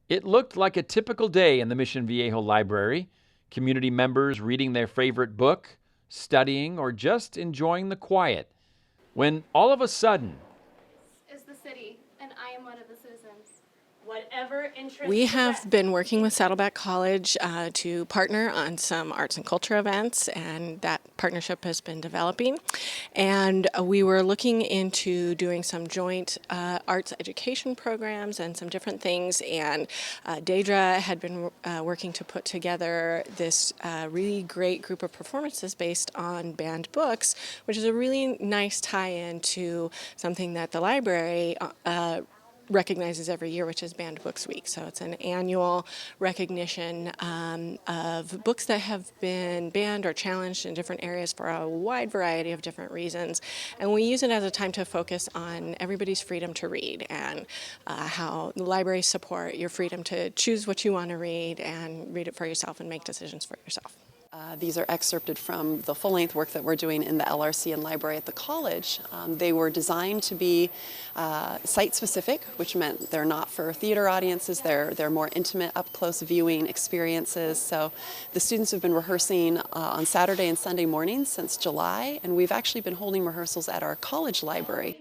It looked like a typical day in the Mission Viejo Library. Community members reading their favorite book, studying, or just enjoying the quiet. When all of a sudden, is the city, and I am one of the citizens. Whatever interests We the have rest. been working with Saddleback College to partner on some arts and culture events, and that partnership has been developing. And we were looking into doing some joint arts education programs and some different things. And Deidre had been working to put together this really great group of performances based on banned books, which is a really nice tie-in to something that the library recognizes every year, which is Banned Books Week. So it's an annual recognition of books that have been banned or challenged in different areas for a wide variety of different reasons. And we use it as a time to focus on everybody's freedom to read and how the libraries support your freedom to choose what you want to read and read it for yourself and make decisions for yourself. These are excerpted from the full-length work that we're doing in the LRC and library at the college. They were designed to be site-specific, which meant they're not for theater audiences. They're more intimate, up-close viewing experiences. So the students have been rehearsing on Saturday and Sunday mornings since July, and we've actually been holding rehearsals at our college library.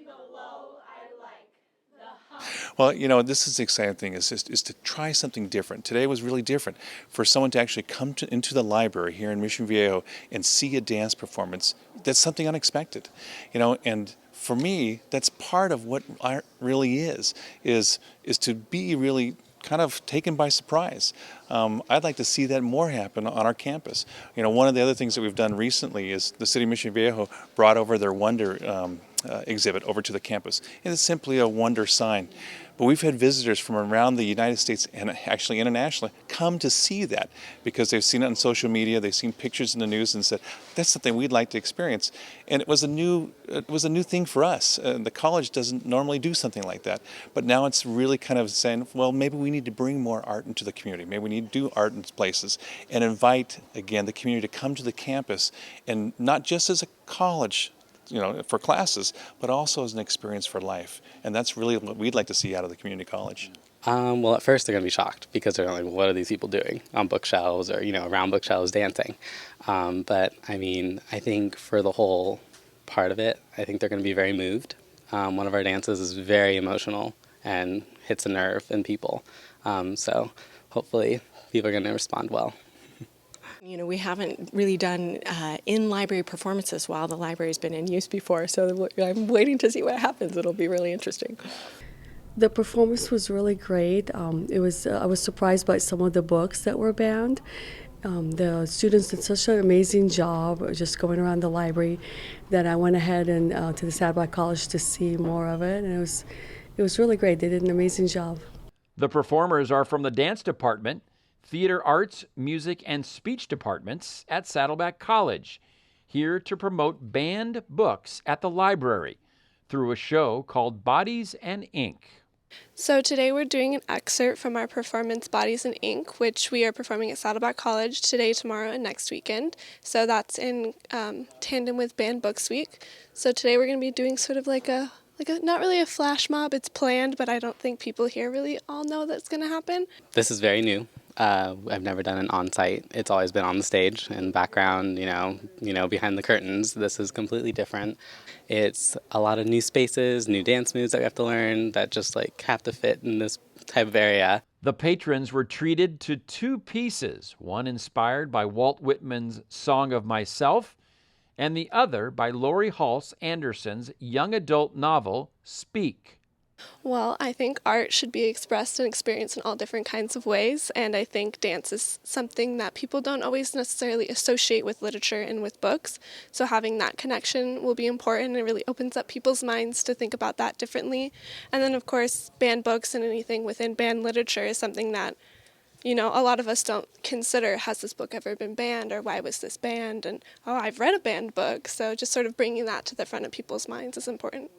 Well, this is the exciting thing is to try something different. Today was really different. For someone to actually come into the library here in Mission Viejo and see a dance performance, that's something unexpected. And for me, that's part of what art really is to be really kind of taken by surprise. I'd like to see that more happen on our campus. One of the other things that we've done recently is the City of Mission Viejo brought over their Wonder exhibit over to the campus. And it's simply a wonder sign. But we've had visitors from around the United States and actually internationally come to see that because they've seen it on social media, they've seen pictures in the news and said, that's something we'd like to experience. And it was a new thing for us. The college doesn't normally do something like that. But now it's really kind of saying, well, maybe we need to bring more art into the community. Maybe we need to do art in places and invite, again, the community to come to the campus and not just as a college for classes, but also as an experience for life. And that's really what we'd like to see out of the community college. Well, at first they're going to be shocked because they're like, what are these people doing on bookshelves or, around bookshelves dancing? But I think for the whole part of it, I think they're going to be very moved. One of our dances is very emotional and hits a nerve in people. So hopefully people are going to respond well. We haven't really done in-library performances while the library's been in use before, so I'm waiting to see what happens. It'll be really interesting. The performance was really great. I was surprised by some of the books that were banned. The students did such an amazing job just going around the library that I went ahead and to the Saddleback College to see more of it, and it was really great. They did an amazing job. the performers are from the dance department, theater arts, music, and speech departments at Saddleback College, here to promote banned books at the library through a show called Bodies and Ink. So today we're doing an excerpt from our performance Bodies and Ink, which we are performing at Saddleback College today, tomorrow, and next weekend. So that's in tandem with Banned Books Week. So today we're going to be doing sort of like a not really a flash mob. It's planned, but I don't think people here really all know that's going to happen. This is very new. I've never done an on-site. It's always been on the stage and background, behind the curtains. This is completely different. It's a lot of new spaces, new dance moves that we have to learn that just have to fit in this type of area. The patrons were treated to two pieces, one inspired by Walt Whitman's Song of Myself, and the other by Laurie Halse Anderson's young adult novel, Speak. Well, I think art should be expressed and experienced in all different kinds of ways, and I think dance is something that people don't always necessarily associate with literature and with books, so having that connection will be important. It really opens up people's minds to think about that differently. And then, of course, banned books and anything within banned literature is something that, a lot of us don't consider, has this book ever been banned, or why was this banned, and, I've read a banned book, so just sort of bringing that to the front of people's minds is important.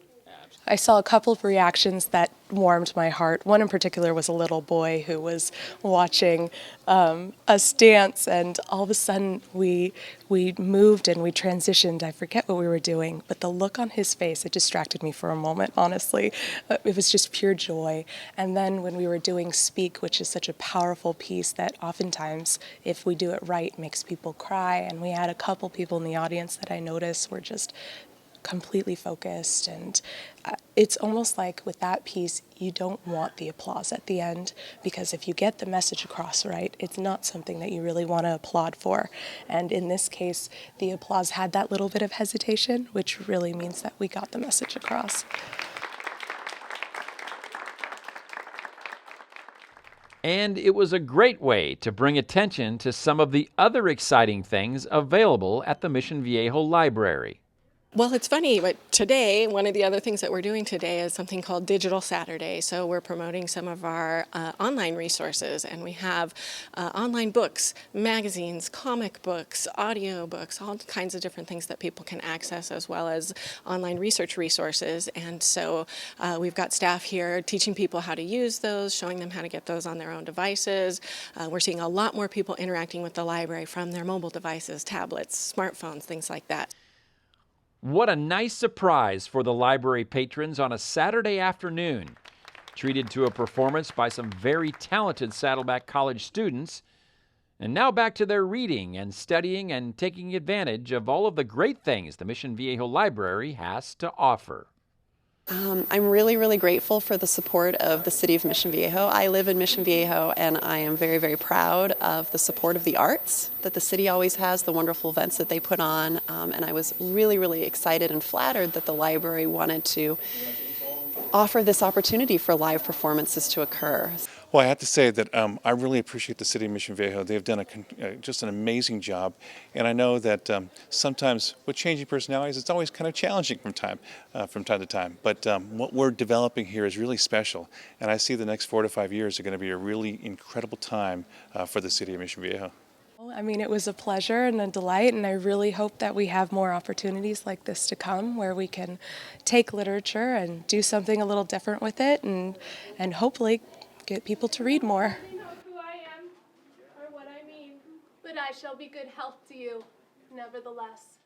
I saw a couple of reactions that warmed my heart. One in particular was a little boy who was watching us dance, and all of a sudden we moved and we transitioned. I forget what we were doing, but the look on his face, it distracted me for a moment, honestly. It was just pure joy. And then when we were doing Speak, which is such a powerful piece that oftentimes, if we do it right, makes people cry, and we had a couple people in the audience that I noticed were just completely focused, and it's almost like with that piece you don't want the applause at the end, because if you get the message across right, it's not something that you really want to applaud for. And in this case, the applause had that little bit of hesitation, which really means that we got the message across. And it was a great way to bring attention to some of the other exciting things available at the Mission Viejo Library. Well, it's funny, but today, one of the other things that we're doing today is something called Digital Saturday. So we're promoting some of our online resources, and we have online books, magazines, comic books, audio books, all kinds of different things that people can access, as well as online research resources. And so we've got staff here teaching people how to use those, showing them how to get those on their own devices. We're seeing a lot more people interacting with the library from their mobile devices, tablets, smartphones, things like that. What a nice surprise for the library patrons on a Saturday afternoon. Treated to a performance by some very talented Saddleback College students. And now back to their reading and studying and taking advantage of all of the great things the Mission Viejo Library has to offer. I'm really, really grateful for the support of the City of Mission Viejo. I live in Mission Viejo, and I am very, very proud of the support of the arts that the city always has, the wonderful events that they put on, and I was really, really excited and flattered that the library wanted to offer this opportunity for live performances to occur. Well, I have to say that I really appreciate the City of Mission Viejo. They've done just an amazing job, and I know that sometimes with changing personalities, it's always kind of challenging from time to time. But what we're developing here is really special, and I see the next 4 to 5 years are going to be a really incredible time for the City of Mission Viejo. I mean, it was a pleasure and a delight, and I really hope that we have more opportunities like this to come, where we can take literature and do something a little different with it, and hopefully get people to read more. You know who I am or what I mean, but I shall be good health to you, nevertheless.